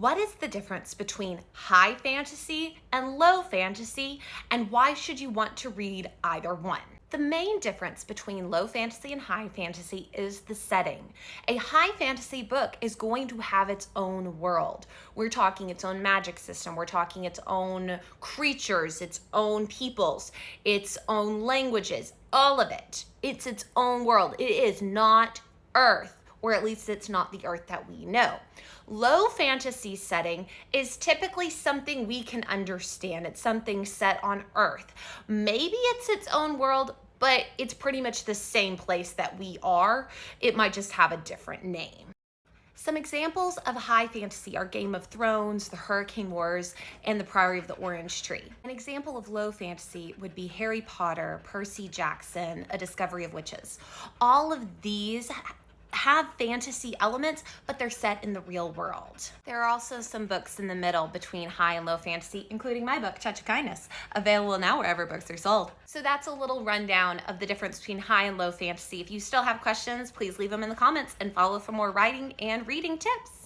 What is the difference between high fantasy and low fantasy, and why should you want to read either one? The main difference between low fantasy and high fantasy is the setting. A high fantasy book is going to have its own world. We're talking its own magic system, we're talking its own creatures, its own peoples, its own languages, all of it. It's its own world. It is not Earth, or at least it's not the Earth that we know. Low fantasy setting is typically something we can understand. It's something set on Earth. Maybe it's its own world, but it's pretty much the same place that we are. It might just have a different name. Some examples of high fantasy are Game of Thrones, the Hurricane Wars, and the Priory of the Orange Tree. An example of low fantasy would be Harry Potter, Percy Jackson, A Discovery of Witches. All of these have fantasy elements, but they're set in the real world. There are also some books in the middle between high and low fantasy, including my book, Touch of Kindness, available now wherever books are sold. So that's a little rundown of the difference between high and low fantasy. If you still have questions, please leave them in the comments and follow for more writing and reading tips.